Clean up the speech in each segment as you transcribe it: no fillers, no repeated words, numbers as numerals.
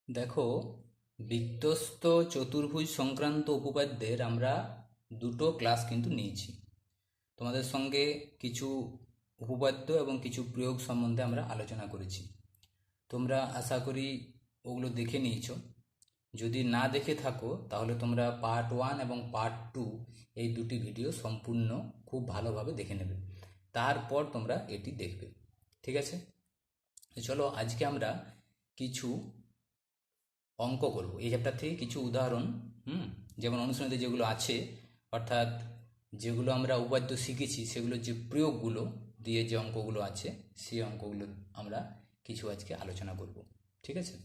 দেখো, বৃত্তস্থ চতুর্ভুজ সংক্রান্ত উপপাদ্যের আমরা দুটো ক্লাস কিন্তু নিয়েছি। তোমাদের সঙ্গে কিছু উপপাদ্য এবং কিছু প্রয়োগ সম্বন্ধে আমরা আলোচনা করেছি। তোমরা আশা করি ওগুলো দেখে নিয়েছো। যদি না দেখে থাকো তাহলে তোমরা পার্ট 1 এবং পার্ট 2 এই দুটি ভিডিও সম্পূর্ণ খুব ভালোভাবে দেখে নেবে, তারপর তোমরা এটি দেখবে। ঠিক আছে? তো চলো আজকে আমরা কিছু অঙ্ক করব এই চ্যাপ্টার থেকে, কিছু উদাহরণ। যেমন অনুশীলনীতে যেগুলো আছে, অর্থাৎ যেগুলো আমরা উপাদ্য শিখেছি সেগুলোর যে প্রয়োগগুলো দিয়ে যে অঙ্কগুলো আছে, সেই অঙ্কগুলো আমরা কিছু আজকে আলোচনা করব। ঠিক আছে?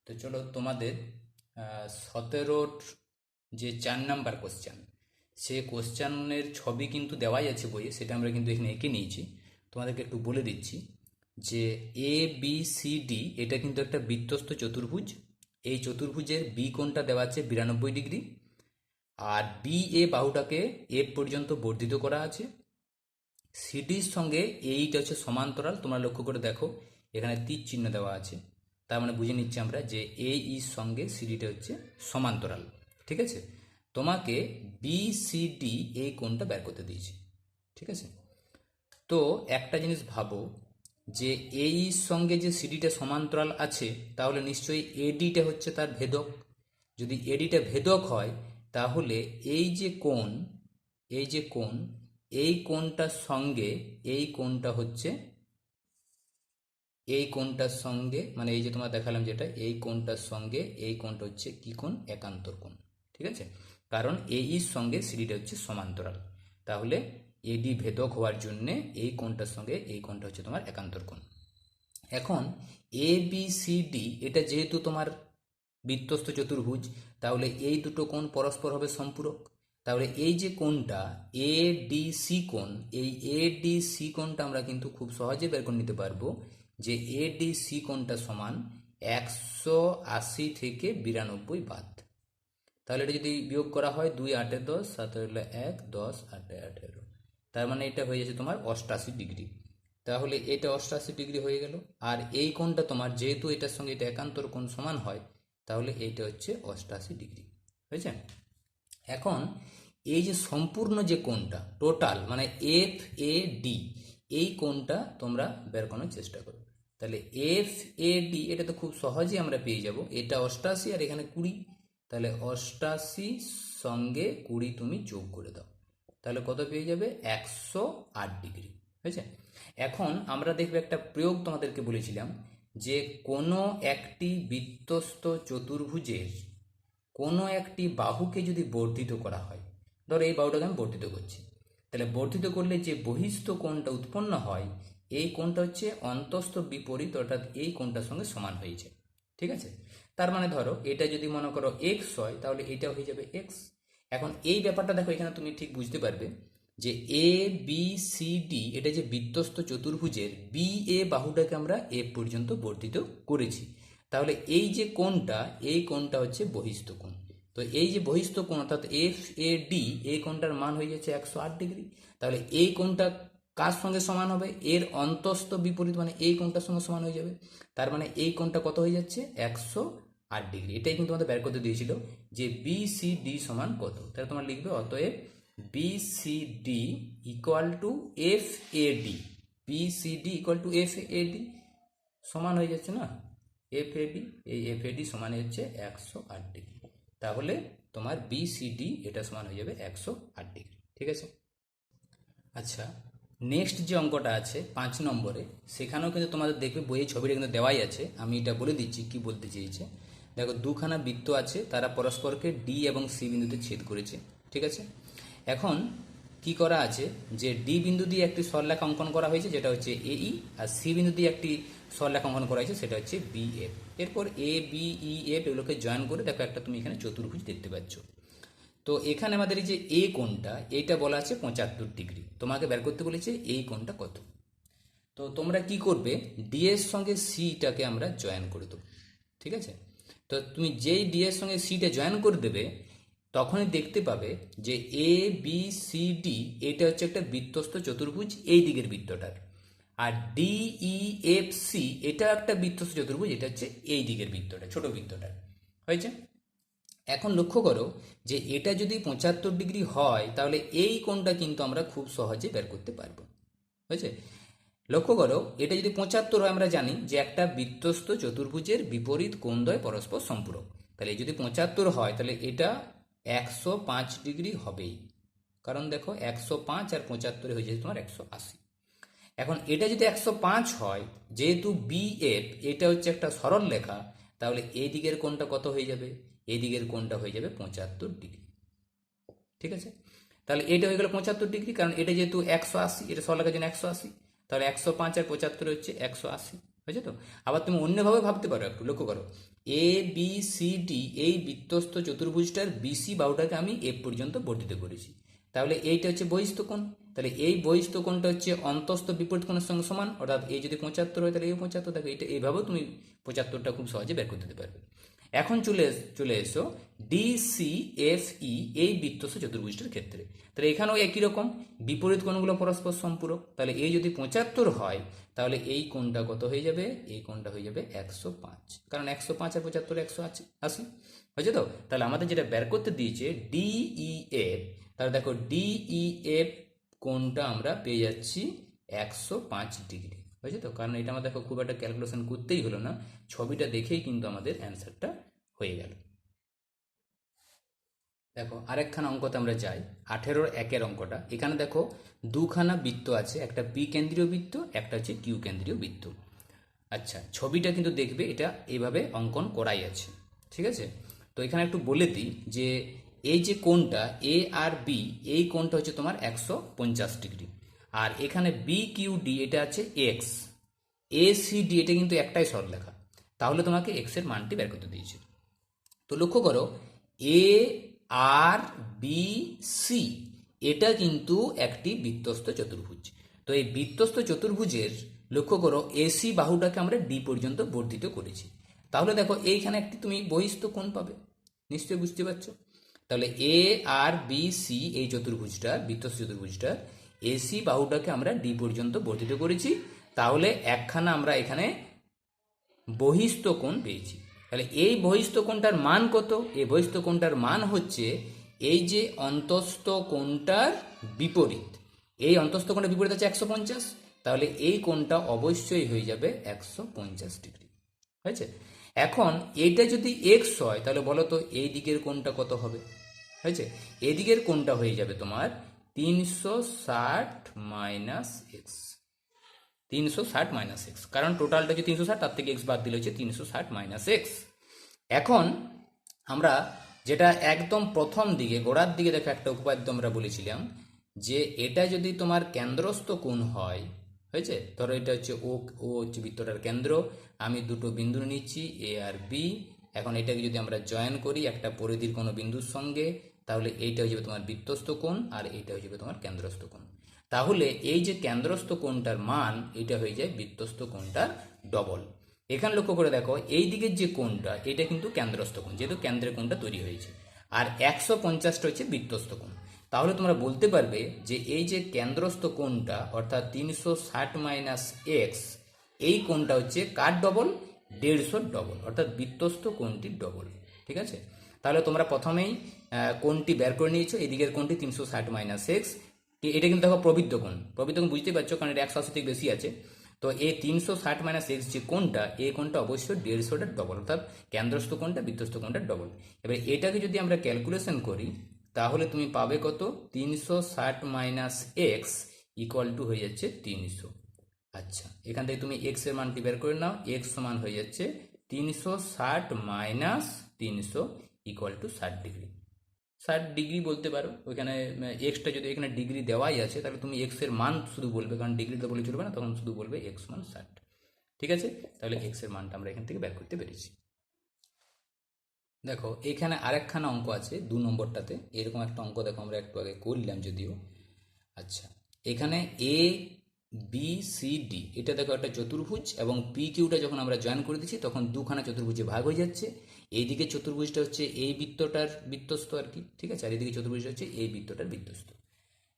তো চলো তোমাদের 17 যে 4 নাম্বার কোশ্চেন, সে কোশ্চেনের ছবি কিন্তু দেওয়াই আছে বইয়ে, সেটা আমরা কিন্তু এখানে এঁকে নিয়েছি। তোমাদেরকে একটু বলে দিচ্ছি যে এ বি সি ডি এটা কিন্তু একটা বৃত্তস্থ চতুর্ভুজ। এই চতুর্ভুজের বি কোণটা দেওয়া আছে 92 degree, R B A বাহুটাকে F পর্যন্ত বর্ধিত করা আছে। সিডির সঙ্গে এইটা হচ্ছে সমান্তরাল। তোমরা লক্ষ্য করে দেখো এখানে তীর চিহ্ন দেওয়া আছে, তার মানে বুঝে নিচ্ছি আমরা যে এ ইর সঙ্গে সিডিটা হচ্ছে সমান্তরাল। ঠিক আছে? তোমাকে বি সি ডি এই কোণটা বের করতে দিয়েছে। ঠিক আছে? তো একটা জিনিস ভাবো যে এই সঙ্গে যে সিডিটা সমান্তরাল আছে, তাহলে নিশ্চয়ই এডিটা হচ্ছে তার ভেদক। যদি এডিটা ভেদক হয় তাহলে এই যে কোণ, এই যে কোণ, এই কোণটার সঙ্গে এই কোণটা হচ্ছে, এই কোণটার সঙ্গে মানে এই যে তোমার দেখালাম যেটা, এই কোণটার সঙ্গে এই কোণটা হচ্ছে কি কোণ? একান্তর কোণ। ঠিক আছে? কারণ এইর সঙ্গে সিডিটা হচ্ছে সমান্তরাল। তাহলে এডি ভেদক হওয়ার জন্যে এই কোণটার সঙ্গে এই কোণটা হচ্ছে তোমার একান্তর কোণ। এখন এ বি সি ডি এটা যেহেতু তোমার বৃত্তস্থ চতুর্ভুজ, তাহলে এই দুটো কোণ পরস্পর হবে সম্পূরক। তাহলে এই যে কোণটা এ ডি সি কোণ, এই এ ডি সি কোণটা আমরা কিন্তু খুব সহজে বের করে নিতে পারবো যে এ ডি সি কোণটা সমান 180 থেকে 92 বাদ। তাহলে এটা যদি বিয়োগ করা হয় 2 8 10, 7 হলো 1, 10 8 18, তার মানে এটা হয়ে যাচ্ছে তোমার 88 ডিগ্রি। তাহলে এটা 88 ডিগ্রি হয়ে গেল। আর এই কোণটা তোমার যেহেতু এটার সঙ্গে এটা একান্তর কোণ সমান হয়, তাহলে এইটা হচ্ছে 88 ডিগ্রি। হয়েছে? এখন এই যে সম্পূর্ণ যে কোণটা টোটাল মানে এফ এ ডি, এই কোণটা তোমরা বের করার চেষ্টা করো। তাহলে এফ এ ডি এটা তো খুব সহজেই আমরা পেয়ে যাব। এটা 88 আর এখানে 20, তাহলে 88 সঙ্গে 20 তুমি যোগ করে দাও, তাহলে কত পেয়ে যাবে? 108 ডিগ্রি। হয়েছে? এখন আমরা দেখবে একটা প্রয়োগ তোমাদেরকে বলেছিলাম যে কোনো একটি বৃত্তস্থ চতুর্ভুজের কোনো একটি বাহুকে যদি বর্ধিত করা হয়, ধরো এই বাহুটাকে আমি বর্ধিত করছি, তাহলে বর্ধিত করলে যে বহিস্থ কোণটা উৎপন্ন হয়, এই কোণটা হচ্ছে অন্তস্থ বিপরীত, অর্থাৎ এই কোণটার সঙ্গে সমান হয়েছে। ঠিক আছে? তার মানে ধরো এটা যদি মনে করো এক্স হয়, তাহলে এটা হয়ে যাবে এক্স। এখন এই ব্যাপারটা দেখো, এখানে তুমি ঠিক বুঝতে পারবে যে এ বি সি ডি এটা যে বৃত্তস্থ চতুর্ভুজের বি এ বাহুটাকে আমরা এ পর্যন্ত বর্ধিত করেছি। তাহলে এই যে কোণটা, এই কোণটা হচ্ছে বহিস্থ কোণ। তো এই যে বহিস্থ কোণ অর্থাৎ এফ এ ডি, এই কোণটার মান হয়ে যাচ্ছে 108 ডিগ্রি। তাহলে এই কোণটা কার সঙ্গে সমান হবে? এর অন্তস্থ বিপরীত, মানে এই কোণটার সঙ্গে সমান হয়ে যাবে। তার মানে এই কোণটা কত হয়ে যাচ্ছে? 108 ডিগ্রি। এটাই কিন্তু আমাদের বের করতে দিয়েছিল যে বি সি ডি সমান কত। তাহলে তোমার লিখবে অতএব B C D equal to F A D. B C D equal to F A D সমান হয়ে যাচ্ছে না এফ এ ডি, এই এফ এ ডি সমান হচ্ছে 108 ডিগ্রি। তাহলে তোমার বি সি ডি এটা সমান হয়ে যাবে 108 ডিগ্রি। ঠিক আছে? আচ্ছা, নেক্সট যে অঙ্কটা আছে 5 নম্বরে, সেখানেও কিন্তু তোমাদের দেখবে বইয়ে ছবিটা কিন্তু দেওয়াই আছে। আমি এটা বলে দিচ্ছি কি বলতে চেয়েছে। দেখো, দুখানা বৃত্ত আছে, তারা পরস্পরকে ডি এবং সি বিন্দুতে ছেদ করেছে। ঠিক আছে? এখন কি করা আছে যে ডি বিন্দু দিয়ে একটি সরলরেখা অঙ্কন করা হয়েছে, যেটা হচ্ছে এই, আর সি বিন্দু দিয়ে একটি সরলরেখা অঙ্কন করা হয়েছে, সেটা হচ্ছে বি এফ। এরপর এ বি ই এফ এগুলোকে জয়েন করে দেখো একটা তুমি এখানে চতুর্ভুজ দেখতে পাচ্ছ। তো এখানে আমাদের এই যে এ কোণটা, এইটা বলা আছে 75 ডিগ্রি। তোমাকে বের করতে বলেছে এই কোণটা কত। তো তোমরা কি করবে? ডি এর সঙ্গে সিটাকে আমরা জয়েন করে দেবো। ঠিক আছে? তো তুমি যেই ডি এর সঙ্গে সিটা জয়েন করে দেবে, তখনই দেখতে পাবে যে এ বি সি ডি এটা হচ্ছে একটা বৃত্তস্থ চতুর্ভুজ এই দিকের বৃত্তটার। আর DEFC এটা একটা বৃত্তস্থ চতুর্ভুজ, এটা হচ্ছে এই দিকের বৃত্তটা, ছোট বৃত্তটা হয়েছে। এখন লক্ষ্য করো যে এটা যদি 75 ডিগ্রি হয় তাহলে এই কোণটা কিন্তু আমরা খুব সহজে বের করতে পারবো, হয়েছে। লক্ষ্য করো এটা যদি 75 হয়, আমরা জানি যে একটা বৃত্তস্থ চতুর্ভুজের বিপরীত কোণদ্বয় পরস্পর সম্পূরক। তাহলে যদি 75 হয় তাহলে এটা 105 ডিগ্রি হবেই, কারণ দেখো 105 আর 75 হয়ে যাচ্ছে তোমার 180। এখন এটা যদি 105 হয়, যেহেতু BF এটা হচ্ছে একটা সরল রেখা, তাহলে এই দিকের কোণটা কত হয়ে যাবে? এই দিকের কোণটা হয়ে যাবে 75 ডিগ্রি, ঠিক আছে। তাহলে এটা হয়ে গেল 75 ডিগ্রি, কারণ এটা যেহেতু 180, এটা সরলরেখার জন্য 180, তাহলে 105 আর 75 হচ্ছে 180, হয়েছে তো। আবার তুমি অন্যভাবে ভাবতে পারো, একটু লক্ষ্য করো, ABCD এই বৃত্তস্থ চতুর্ভুজটার BC বাহুটাকে আমি F পর্যন্ত বর্ধিত করেছি। তাহলে এইটা হচ্ছে বহিস্থ কোণ, তাহলে এই বহিস্থ কোণটা হচ্ছে অন্তস্থ বিপরীত কোণের সঙ্গে সমান, অর্থাৎ এই যদি 75 হয় তাহলে এই 75, দেখো এটা এইভাবেও তুমি 75টা খুব সহজে বের করতে পারবে। এখন চলে এসো DCFE এই বৃত্তস্থ চতুর্ভুজটার ক্ষেত্রে। তাহলে এখানেও একই রকম, বিপরীত কোণগুলো পরস্পর সম্পূরক। তাহলে এই যদি 75 হয় তাহলে এই কোণটা কত হয়ে যাবে? এই কোণটা হয়ে যাবে 105, কারণ 105 আর 75 180, হয়েছে তো। তাহলে আমাদের যেটা বের করতে দিয়েছে DEF, তাহলে দেখো DEF কোণটা আমরা পেয়ে যাচ্ছি 105 ডিগ্রি, হয়েছে তো। কারণ এটা আমাদের দেখো খুব একটা ক্যালকুলেশন করতেই হলো না, ছবিটা দেখেই কিন্তু আমাদের অ্যান্সারটা হয়ে গেল। দেখো আরেকখানা অঙ্কতে আমরা যাই, 18-র 1-এর অঙ্কটা। এখানে দেখো দুখানা বৃত্ত আছে, একটা P কেন্দ্রীয় বৃত্ত, একটা হচ্ছে Q কেন্দ্রীয় বৃত্ত। আচ্ছা, ছবিটা কিন্তু দেখবে এটা এইভাবে অঙ্কন করাই আছে, ঠিক আছে। তো এখানে একটু বলে দিই যে এই যে কোণটা A আর B, এই কোণটা হচ্ছে তোমার 150 ডিগ্রি, আর এখানে BQD এটা আছে X, ACD এটা কিন্তু একটাই সরলরেখা। তাহলে তোমাকে X এর মানটি বের করতে দিয়েছে। তো লক্ষ্য করো ARBC এটা কিন্তু একটি বৃত্তস্থ চতুর্ভুজ। তো এই বৃত্তস্থ চতুর্ভুজের লক্ষ্য করো AC বাহুটাকে আমরা D পর্যন্ত বর্ধিত করেছি। তাহলে দেখো এইখানে একটি তুমি বহিস্থ কোণ পাবে, নিশ্চয়ই বুঝতে পারছো। তাহলে ARBC এই চতুর্ভুজটা, বৃত্তস্থ চতুর্ভুজটা, AC বাহুটাকে আমরা D পর্যন্ত বর্ধিত করেছি। তাহলে একখানা আমরা এখানে বহিস্থ কোণ পেয়েছি। তাহলে এই বহিস্থ কোণটার মান কত? এই বহিস্থ কোণটার মান হচ্ছে এই যে অন্তস্থ কোণটার বিপরীত, এই অন্তস্থ কোণটার বিপরীত আছে 150, তাহলে এই কোণটা অবশ্যই হয়ে যাবে 150 ডিগ্রি, হয়েছে। এখন এইটা যদি x হয় তাহলে বলো তো এই দিকের কোণটা কত হবে? হয়েছে, এই দিকের কোণটা হয়ে যাবে তোমার 360 মাইনাস এক্স, 360 মাইনাস এক্স, কারণ টোটালটা হচ্ছে 360, তার থেকে এক্স বাদ দিলে হচ্ছে 360 মাইনাস এক্স। এখন আমরা যেটা একদম প্রথম দিকে গোড়ার দিকে দেখো একটা উপপাদ্য আমরা বলেছিলাম যে এটা যদি তোমার কেন্দ্রস্থ কোণ হয়, হয়েছে, ধরো এটা হচ্ছে ও হচ্ছে বৃত্তটার কেন্দ্র, আমি দুটো বিন্দু নিচ্ছি A আর B। এখন এটাকে যদি আমরা জয়েন করি একটা পরিধির কোনো বিন্দুর সঙ্গে, তাহলে এইটা হয়ে যাবে তোমার বৃত্তস্থ কোণ আর এইটা হয়ে যাবে তোমার কেন্দ্রস্থ কোণ। তাহলে এই যে কেন্দ্রস্থ কোণটার মান এটা হয়ে যায় বৃত্তস্থ কোণটার ডবল। এখানে লক্ষ্য করে দেখো এই দিকের যে কোণটা এটা কিন্তু কেন্দ্রস্থ কোণ, যেহেতু কেন্দ্রের কোণটা তৈরি হয়েছে, আর 150টা হচ্ছে বৃত্তস্থ কোণ। তাহলে তোমরা বলতে পারবে যে এই যে কেন্দ্রস্থ কোণটা অর্থাৎ 360 মাইনাস এক্স, এই কোণটা হচ্ছে কার ডবল? 150 ডবল, অর্থাৎ বৃত্তস্থ কোণটির ডবল, ঠিক আছে। তাহলে তোমরা প্রথমেই কোণটি বের করে নিয়েছো, এই দিকের কোণটি 360 মাইনাস এক্স, এটা কিন্তু দেখো প্রবৃদ্ধ কোণ, বুঝতে পারছো, কারণ এটা 180 থেকে বেশি আছে। তো এই 360 মাইনাস এক্স যে কোণটা, এই কোণটা অবশ্যই 150টার ডবল, অর্থাৎ কেন্দ্রস্থ কোণটা বৃত্তস্থ কোণটার ডবল। এবার এটাকে যদি আমরা ক্যালকুলেশন করি তাহলে তুমি পাবে কত? 360 মাইনাস এক্স ইকুয়াল টু হয়ে যাচ্ছে 300। আচ্ছা, এখান থেকে তুমি এক্স এর মানটি বের করে নাও, এক্স সমান হয়ে যাচ্ছে 360 minus 300 equal to 60 degree. 60 degree বলতে পারো, ওইখানে এক্সটা যদি এখানে ডিগ্রি দেওয়াই আছে তাহলে তুমি এক্স এর মান শুধু বলবে, কারণ ডিগ্রি তো বলে চলবে না, তখন শুধু বলবে এক্স মান 60, ঠিক আছে। তাহলে এক্স এর মানটা আমরা এখান থেকে বের করতে পেরেছি। দেখো এখানে আরেকখানা অঙ্ক আছে 2 নম্বরটাতে, এরকম একটা অঙ্ক দেখো আমরা একটু আগে করলাম যদিও। আচ্ছা, এখানে ABCD এটা দেখো একটা চতুর্ভুজ, এবং PQটা যখন আমরা জয়েন করে দিচ্ছি তখন দুখানা চতুর্ভুজে ভাগ হয়ে যাচ্ছে। এইদিকে চতুর্ভুজটা হচ্ছে এই বৃত্তটার বৃত্তস্থ আর কি, ঠিক আছে, আর এইদিকে চতুর্ভুজটা হচ্ছে এই বৃত্তটার বৃত্তস্থ।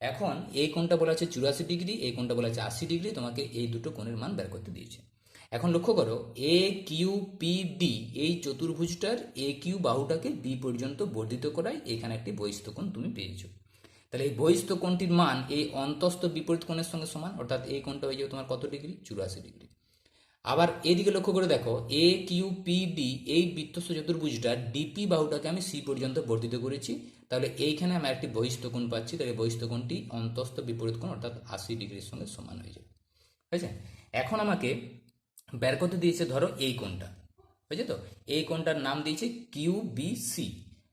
এখন এই কোণটা বলা আছে 84 ডিগ্রি, এই কোণটা বলা আছে 80 ডিগ্রি, তোমাকে এই দুটো কোণের মান বের করতে দিয়েছে। এখন লক্ষ্য করো এ কিউ পি ডি এই চতুর্ভুজটার এ কিউ বাহুটাকে বি পর্যন্ত বর্ধিত করায় এখানে একটি বহিস্থ কোণ তুমি পেয়েছো। তাহলে এই বহিস্থ কোণটির মান এই অন্তস্থ বিপরীত কোণের সঙ্গে সমান, অর্থাৎ এই কোণটা হয়ে যাবে তোমার কত ডিগ্রি? 84 ডিগ্রি। আবার এদিকে লক্ষ্য করে দেখো এ কিউ পি ডি এই বৃত্তস্থ চতুর্ভুজটার ডিপি বাহুটাকে আমি সি পর্যন্ত বর্ধিত করেছি, তাহলে এইখানে আমি একটি বহিস্থ কোণ পাচ্ছি। তাহলে বহিস্থ কোণটি অন্তস্থ বিপরীত কোণ অর্থাৎ 80 ডিগ্রির সঙ্গে সমান হয়ে যাবে। হয়েছে? এখন আমাকে বের করতে দিয়েছে ধরো এই কোণটা, হয়েছে তো? এই কোণটার নাম দিয়েছে কিউ বি সি।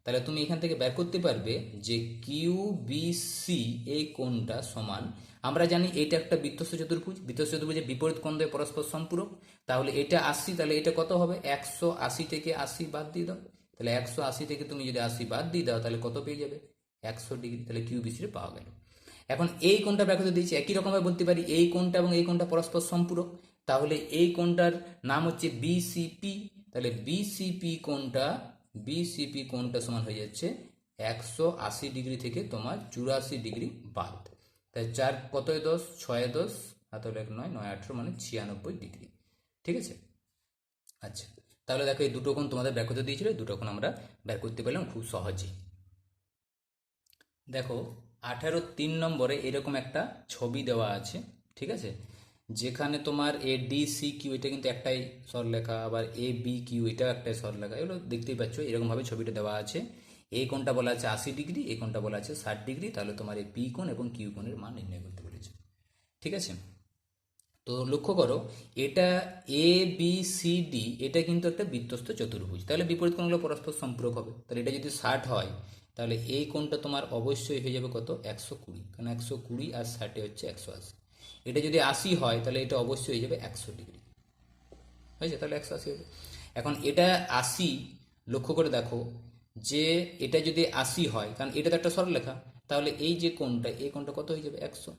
তাহলে তুমি এখান থেকে বের করতে পারবে যে কিউ বি সি এই কোণটা সমান, আমরা জানি এটা একটা বৃত্তস্থ চতুর্ভুজ, বৃত্তস্থ চতুর্ভুজের বিপরীত কোণ দিয়ে পরস্পর সম্পূরক। তাহলে এটা 80, তাহলে এটা কত হবে? 180 থেকে 80 বাদ দিয়ে দাও। তাহলে 180 থেকে তুমি যদি 80 বাদ দিয়ে দাও তাহলে কত পেয়ে যাবে? 100 ডিগ্রি। তাহলে কিউ বি সি পাওয়া গেল। এখন এই কোণটা বের করতে দিয়েছি, একই রকমভাবে বলতে পারি এই কোণটা এবং এই কোণটা পরস্পর সম্পূরক। তাহলে এই কোণটার নাম হচ্ছে বিসিপি। তাহলে বিসিপি কোণটা সমান হয়ে যাচ্ছে 180 ডিগ্রি থেকে তোমার 84 ডিগ্রি বাদ। তাই 4 কত 10, 6 10, আর তাহলে 1 9 9 18 মানে 96 ডিগ্রি। ঠিক আছে? আচ্ছা, তাহলে দেখো এই দুটো কোণ তোমাদের বের করতে দিয়েছিল, দুটো কোণ আমরা বের করতে পারলাম খুব সহজেই। দেখো 18-3 নম্বরে এরকম একটা ছবি দেওয়া আছে, ঠিক আছে, যেখানে তোমার এ ডি সি কিউ এটা কিন্তু একটাই সরলরেখা, আবার এ বি কিউ এটাও একটাই সরলরেখা। এগুলো দেখতেই পাচ্ছ এরকমভাবে ছবিটা দেওয়া আছে। এই কোণটা বলা আছে 80 ডিগ্রি, এই কোণটা বলা আছে 60 ডিগ্রি। তাহলে তোমার এই পি কোণ এবং কিউ কোণের মান নির্ণয় করতে বলেছে। ঠিক আছে? তো লক্ষ্য করো এটা এ বি সি ডি এটা কিন্তু একটা বৃত্তস্থ চতুর্ভুজ, তাহলে বিপরীত কোণগুলো পরস্পর সম্পূরক হবে। তাহলে এটা যদি 60 হয় তাহলে এই কোণটা তোমার অবশ্যই হয়ে যাবে কত? 120, কারণ 120 আর 60 হচ্ছে 180। এটা যদি 80 হয় তাহলে এটা অবশ্যই হয়ে যাবে 100 ডিগ্রি। হয়েছে? তাহলে 180 হবে। এখন এটা 80, লক্ষ্য করে দেখো যে এটা যদি 80 হয়, কারণ এটা তো একটা সরলরেখা, তাহলে এই যে কোণটা এই কোণটা কত হয়ে যাবে? 100।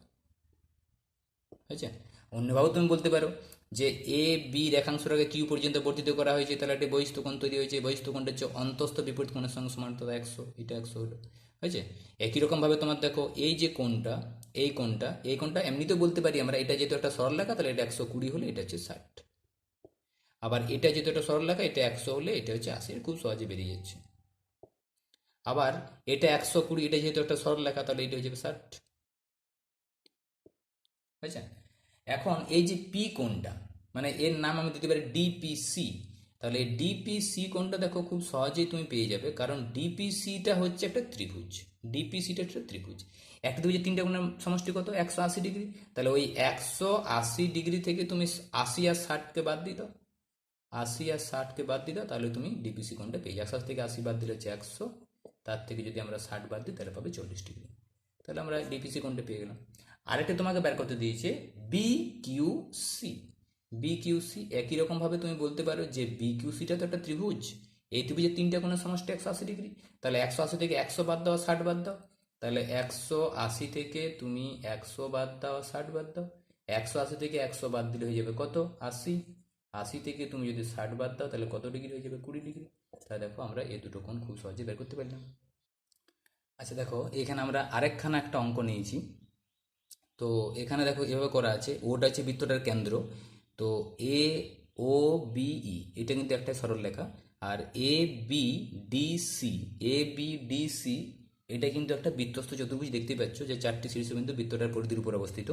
হয়েছে? অন্যভাবেও তুমি বলতে পারো যে এ বি রেখাংশটাকে কিউ পর্যন্ত বর্ধিত করা হয়েছে, তাহলে একটা বহিস্থ কোণ তৈরি হয়েছে। বহিস্থ কোণটা হচ্ছে অন্তস্থ বিপরীত কোণের সঙ্গে সমান, তো 100, এটা 100 হলো। হয়েছে? একই রকমভাবে তোমার দেখো এই যে কোণটা এই কোণটা এমনিতেও বলতে পারি আমরা, এটা যেহেতু একটা সরলরেখা তাহলে এটা 120 হলে এটা হচ্ছে 60। আবার এটা যেহেতু একটা সরলরেখা এটা 100 হলে এটা হচ্ছে 80। খুব সহজে বেরিয়ে যাচ্ছে। আবার এটা 120, এটা যেহেতু একটা সরলরেখা তাহলে এটা হচ্ছে 60। হয়েছে? এখন এই যে পি কোণটা, মানে এর নাম আমি দিতে পারি ডিপিসি। তাহলে এই ডিপিসি কোণটা দেখো খুব সহজেই তুমি পেয়ে যাবে, কারণ ডিপিসিটা হচ্ছে একটা ত্রিভুজ। ডিপিসিটা একটা ত্রিভুজ, একটা ত্রিভুজের তিনটা কোণের সমষ্টি কত? 180 ডিগ্রি। তাহলে ওই 180 ডিগ্রি থেকে তুমি 80 আর 60কে বাদ দিয়ে দাও, 80 আর 60কে বাদ দিয়ে দাও, তাহলে তুমি ডিপিসি কোণটা পেয়ে যাও। 180 থেকে 80 বাদ দিলে হচ্ছে 100, তার থেকে যদি আমরা 60 বাদ দিই তাহলে পাবে 40 ডিগ্রি। তাহলে আমরা ডিপিসি কোণটা পেয়ে গেলাম। আরেকটা তোমাকে বের করতে দিয়েছে B Q C. B Q C একই রকম ভাবে তুমি বলতে পারো যে বি কিউ সিটা তো একটা ত্রিভুজ, এই ত্রিভুজের তিনটা কোণের সমষ্টি 180 ডিগ্রি। তাহলে 180 থেকে 100 বাদ দাও, 60 বাদ দাও। তাহলে 180 থেকে তুমি 100 বাদ দাও, 60 বাদ দাও। 180 থেকে 100 বাদ দিলে হয়ে যাবে কত? 80। 80 থেকে তুমি যদি 60 বাদ দাও তাহলে কত ডিগ্রি হয়ে যাবে? 20 ডিগ্রি। তাহলে দেখো আমরা এই দুটো কোণ খুব সহজে বের করতে পারলাম। আচ্ছা দেখো এখানে আমরা আরেকখানা একটা অঙ্ক নিয়েছি। তো এখানে দেখো এভাবে করা আছে, ওটা হচ্ছে বৃত্তটার কেন্দ্র। তো এ ও বিই এটা কিন্তু একটা সরল রেখা, আর এ বি ডি সি এটা কিন্তু একটা বৃত্তস্থ চতুর্ভুজ। দেখতে পাচ্ছ যে 4টি শীর্ষবিন্দু বৃত্তটার পরিধির উপর অবস্থিত।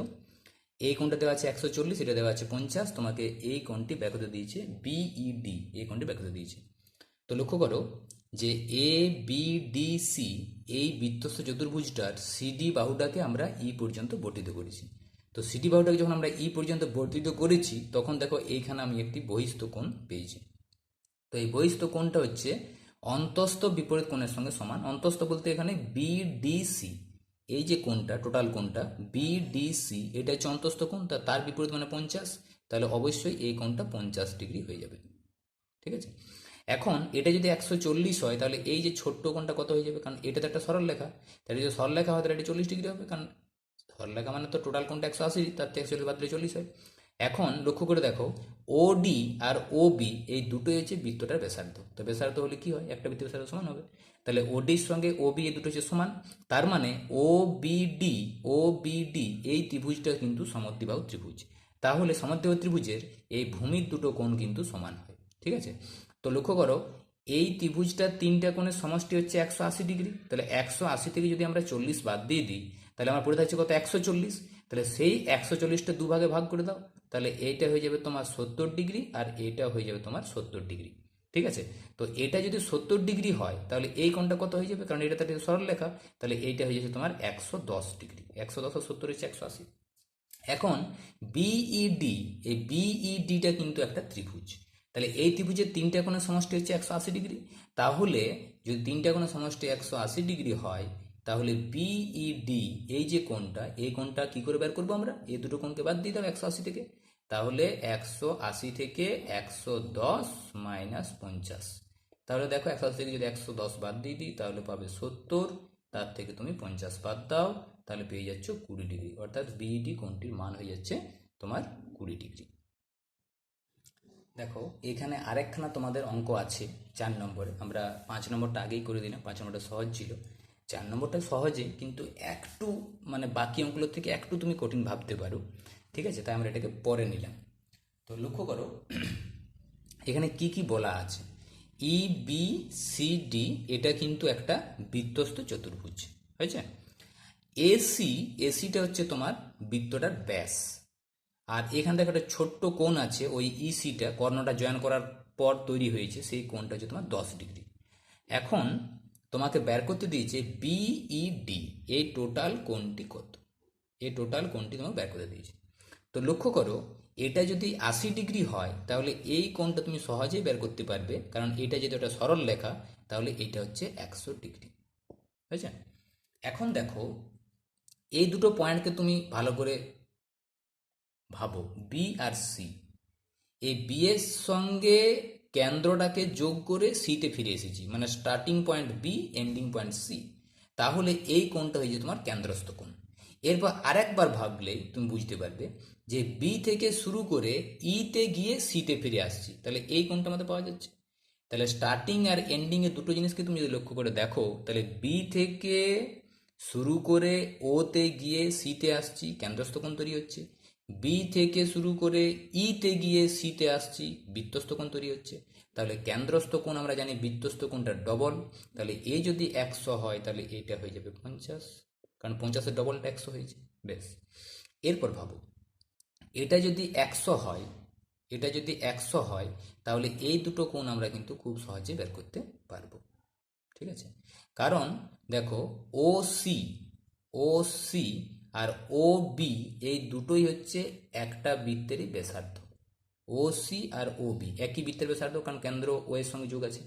এই কোণটা দেওয়া আছে 140, এটা দেওয়া আছে 50। তোমাকে এই কোণটি ব্যাক করতে দিয়েছে বিইডি, এই কোণটি ব্যাক করতে দিয়েছে। তো লক্ষ্য করো যে এ বি ডি সি এই বৃত্তস্থ চতুর্ভুজটার সিডি বাহুটাকে আমরা ই পর্যন্ত বর্ধিত করেছি। তো সিডি বাহুটাকে যখন আমরা ই পর্যন্ত বর্ধিত করেছি তখন দেখো এইখানে আমি একটি বহিস্থ কোণ পেয়েছি। তো এই বহিস্থ কোণটা হচ্ছে অন্তস্থ বিপরীত কোণের সঙ্গে সমান। অন্তস্থ বলতে এখানে বিডিসি, এই যে কোণটা টোটাল কোণটা বিডিসি এটা হচ্ছে অন্তস্থ কোণ, তার বিপরীত মানে 50। তাহলে অবশ্যই এই কোণটা 50 ডিগ্রি হয়ে যাবে। ঠিক আছে? এখন এটা যদি 140 হয় তাহলে এই যে ছোট্ট কোণটা কত হয়ে যাবে? কারণ এটা তো একটা সরলরেখা, তাহলে যদি সরলরেখা হয় তাহলে এটা 40 ডিগ্রি হবে, কারণ সরলরেখা মানে তো টোটাল কোণটা 180, তার থেকে 40 বাদ দিলে 40 হয়। এখন লক্ষ্য করে দেখো, ওডি আর ওবি এই দুটোই হচ্ছে বৃত্তটার ব্যাসার্ধ। তো ব্যাসার্ধ হলে কি হয়, একটা বৃত্তের ব্যাসার্ধ সমান হবে। তাহলে ওডির সঙ্গে ওবি এই দুটো হচ্ছে সমান, তার মানে ও বিডি এই ত্রিভুজটা কিন্তু সমদ্বিবাহু ত্রিভুজ। তাহলে সমদ্বিবাহু ত্রিভুজের এই ভূমির দুটো কোণ কিন্তু সমান হয়। ঠিক আছে, তো লক্ষ্য করো, এই ত্রিভুজটার তিনটা কোণের সমষ্টি হচ্ছে 180 ডিগ্রি। তাহলে 180 থেকে যদি আমরা 40 বাদ দিয়ে দিই, তাহলে আমার পড়ে থাকছে কত, 140। তাহলে সেই 140টা দুভাগে ভাগ করে দাও, তাহলে এইটা হয়ে যাবে তোমার 70 ডিগ্রি, আর এইটা হয়ে যাবে তোমার 70 ডিগ্রি। ঠিক আছে, তো এটা যদি 70 ডিগ্রি হয়, তাহলে এই কোণটা কত হয়ে যাবে, কারণ এটা তো একটা সরল লেখা, তাহলে এইটা হয়ে যাচ্ছে তোমার 110 ডিগ্রি। 110 আর 70 হচ্ছে 180। এখন বিইডি, এই বিইডিটা কিন্তু একটা ত্রিভুজ। তাহলে এই ত্রিভুজের তিনটা কোণের সমষ্টি হচ্ছে 180 ডিগ্রি। তাহলে যদি তিনটা কোণের সমষ্টি 180 ডিগ্রি হয়, তাহলে বিইডি এই যে কোণটা, এই কোণটা কি করে বের করবো আমরা, এই দুটো কোণকে বাদ দিয়ে দাও 180 থেকে। তাহলে 180 থেকে 110 মাইনাস 50। তাহলে দেখো 180 থেকে যদি 110 বাদ দিয়ে দিই, তাহলে পাবে 70, তার থেকে তুমি 50 বাদ দাও, তাহলে পেয়ে যাচ্ছ 20 ডিগ্রি। অর্থাৎ বিইডি কোণটির মান হয়ে যাচ্ছে তোমার 20 ডিগ্রি। দেখো এখানে আরেকখানা তোমাদের অঙ্ক আছে 4 নম্বরে। আমরা 5 নম্বরটা আগেই করে দিলাম, 5 নম্বরটা সহজ ছিল, 4 নম্বরটা সহজে, কিন্তু একটু মানে বাকি অঙ্কগুলোর থেকে একটু তুমি কঠিন ভাবতে পারো। ঠিক আছে, তাই আমরা এটাকে পরে নিলাম। তো লক্ষ্য করো এখানে কি কি বলা আছে। ই বি সি ডি এটা কিন্তু একটা বৃত্তস্থ চতুর্ভুজ হয়েছে। এসিটা হচ্ছে তোমার বৃত্তটার ব্যাস। আর এখান থেকে একটা ছোট্ট কোণ আছে, ওই ইসিটা কর্ণটা জয়েন করার পর তৈরি হয়েছে, সেই কোণটা হচ্ছে তোমার 10 ডিগ্রি। এখন তোমাকে বের করতে দিয়েছে বিইডি, এই টোটাল কোণটি কত, এই টোটাল কোণটি তোমাকে বের করে দিয়েছে। তো লক্ষ্য করো, এটা যদি 80 ডিগ্রি হয়, তাহলে এই কোণটা তুমি সহজেই বের করতে পারবে, কারণ এটা যদি একটা সরল লেখা, তাহলে এটা হচ্ছে 100 ডিগ্রি। বুঝেছে? এখন দেখো এই দুটো পয়েন্টকে তুমি ভালো করে ভাবো, বি আর সি। এই বি এর সঙ্গে কেন্দ্রটাকে যোগ করে সিতে ফিরে এসেছি, মানে starting point B, ending point C. তাহলে এই কোণটা হয়ে যায় তোমার কেন্দ্রস্থ কোণ। এরপর আরেকবার ভাবলে তুমি বুঝতে পারবে যে বি থেকে শুরু করে ইতে গিয়ে সিতে ফিরে আসছি, তাহলে এই কোণটা আমাদের পাওয়া যাচ্ছে। তাহলে স্টার্টিং আর এন্ডিং এর দুটো জিনিসকে তুমি যদি লক্ষ্য করে দেখো, তাহলে বি থেকে শুরু করে ওতে গিয়ে সিতে আসছি, কেন্দ্রস্থ কোণ তৈরি হচ্ছে। বি থেকে শুরু করে ইতে গিয়ে সিতে আসছি, বৃত্তস্থ কোণ তৈরি হচ্ছে। তাহলে কেন্দ্রস্থ কোণ আমরা জানি বৃত্তস্থ কোণটা ডবল। তাহলে এ যদি 100 হয়, তাহলে এটা হয়ে যাবে 50, কারণ 50-এর ডবলটা 100 হয়েছে। বেশ, এরপর ভাবো, এটা যদি 100 হয়, এটা যদি 100 হয়, তাহলে এই দুটো কোণ আমরা কিন্তু খুব সহজে বের করতে পারবো। ঠিক আছে, কারণ দেখো ও সি আর ও বি এই দুটোই হচ্ছে একটা বৃত্তেরই ব্যাসার্ধ। ও সি আর ও বি একই বৃত্তের ব্যাসার্ধ, কারণ কেন্দ্র ও এর সঙ্গে যোগ আছে।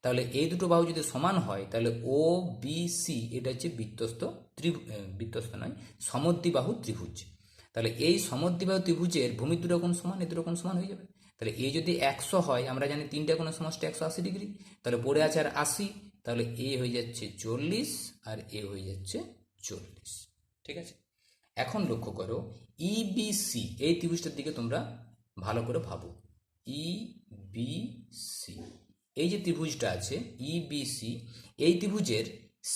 তাহলে এই দুটো বাহু যদি সমান হয়, তাহলে ও বি সি এটা হচ্ছে বৃত্তস্থ নয়, সমদ্বিবাহু ত্রিভুজ। তাহলে এই সমদ্বিবাহু ত্রিভুজের ভূমির দুটো কোণ সমান, এই দুটো কোণ সমান হয়ে যাবে। তাহলে এই যদি 100 হয়, আমরা জানি তিনটা কোণের সমষ্টি 180 ডিগ্রি, তাহলে পড়ে আছে আর 80, তাহলে এ হয়ে যাচ্ছে 40 আর এ হয়ে যাচ্ছে 40। ঠিক আছে, এখন লক্ষ্য করো ইবিসি এই ত্রিভুজটার দিকে তোমরা ভালো করে ভাবো। ইবিসি এই যে ত্রিভুজটা আছে ইবিসি, এই ত্রিভুজের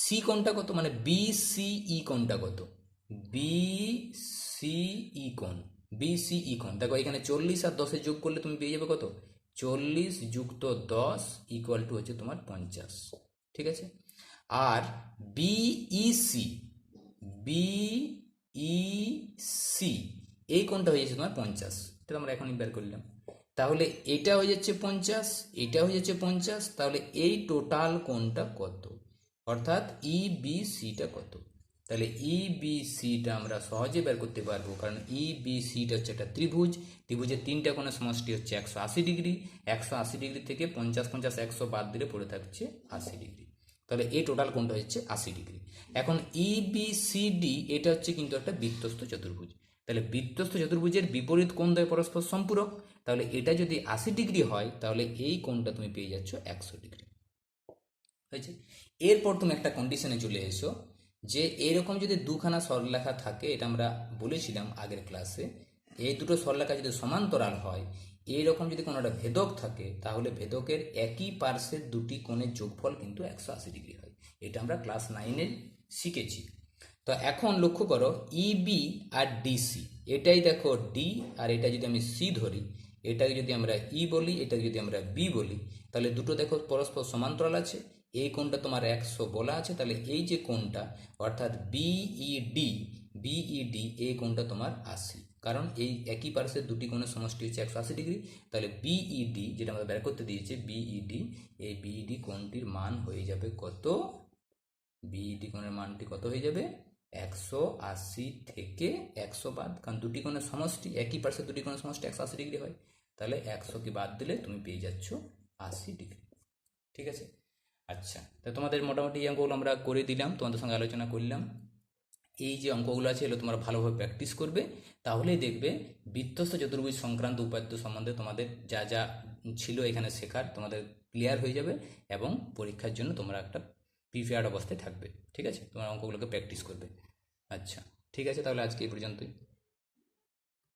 সি কোণটা কত, মানে বিসিই কোণটা কত, বিসিই কোণ, বিসিই কোণ দেখো এখানে 40 আর 10 যোগ করলে তুমি পেয়ে যাবে কত, 40 যুক্ত 10 ইকুয়াল টু হচ্ছে তোমার 50। ঠিক আছে, আর বিইসি, বিইসি এই কোণটা হয়ে যাচ্ছে তোমার 50, এটা আমরা এখনই বের করলাম। তাহলে এটা হয়ে যাচ্ছে 50, এটা হয়ে যাচ্ছে 50, তাহলে এই টোটাল কোণটা কত, অর্থাৎ ইবিসিটা কত। তাহলে ইবিসিটা আমরা সহজে বের করতে পারবো, কারণ ইবিসিটা হচ্ছে একটা ত্রিভুজ, ত্রিভুজের তিনটা কোণের সমষ্টি হচ্ছে 180 ডিগ্রি। 180 ডিগ্রি থেকে 50 50 100 বাদ দিলে পড়ে থাকছে 80 ডিগ্রি। তাহলে এই টোটাল কোণটা হচ্ছে 80 ডিগ্রি। এখন ইবিসিডি এটা হচ্ছে কিন্তু একটা বৃত্তস্থ চতুর্ভুজ। তাহলে বৃত্তস্থ চতুর্ভুজের বিপরীত কোণ দ্বয় পরস্পর সম্পূরক। তাহলে এটা যদি 80 ডিগ্রি হয়, তাহলে এই কোণটা তুমি পেয়ে যাচ্ছ 100 ডিগ্রি। হয়েছে, এরপর তুমি একটা কন্ডিশনে চলে এসো যে এরকম যদি দুখানা সরলরেখা থাকে, এটা আমরা বলেছিলাম আগের ক্লাসে, এই দুটো সরলরেখা যদি সমান্তরাল হয়, এইরকম যদি কোনো একটা ভেদক থাকে, তাহলে ভেদকের একই পার্শ্বের দুটি কোণের যোগফল কিন্তু 180 ডিগ্রি হয়। এটা আমরা ক্লাস 9-এ শিখেছি। তো এখন লক্ষ্য করো ইবি আর ডিসি, এটাই দেখো ডি, আর এটা যদি আমি সি ধরি, এটাকে যদি আমরা ই বলি, এটাকে যদি আমরা বি বলি, তাহলে দুটো দেখো পরস্পর সমান্তরাল আছে। এই কোণটা তোমার 100 বলা আছে, তাহলে এই যে কোণটা অর্থাৎ বিইডি এই কোণটা তোমার 80, কারণ এই একই পার্শ্বের দুটি কোণের সমষ্টি হচ্ছে 180 ডিগ্রি। তাহলে বিইডি যেটা আমরা বের করতে দিয়েছে বিইডি, এই বিইডি কোণটির মান হয়ে যাবে কত? বিইডি কোণের মানটি কত হয়ে যাবে? 180 থেকে 100 বাদ, কারণ দুটি কোণের সমষ্টি, একই পার্শ্বের দুটি কোণের সমষ্টি 180 ডিগ্রি হয়। তাহলে 100 কি বাদ দিলে তুমি পেয়ে যাচ্ছ 80 ডিগ্রি। ঠিক আছে। আচ্ছা, তা তোমাদের মোটামুটি এই অঙ্কগুলো আমরা করে দিলাম, তোমাদের সঙ্গে আলোচনা করলাম। এই যে অঙ্কগুলো আছে এগুলো তোমরা ভালোভাবে প্র্যাকটিস করবে, তাহলেই দেখবে বৃত্তস্থ চতুর্ভুজ সংক্রান্ত উপাত্ত সম্বন্ধে তোমাদের যা যা ছিল এখানে শেখার তোমাদের ক্লিয়ার হয়ে যাবে, এবং পরীক্ষার জন্য তোমরা একটা প্রিপেয়ার্ড অবস্থায় থাকবে। ঠিক আছে, তোমরা অঙ্কগুলোকে প্র্যাকটিস করবে। আচ্ছা, ঠিক আছে, তাহলে আজকে এই পর্যন্তই।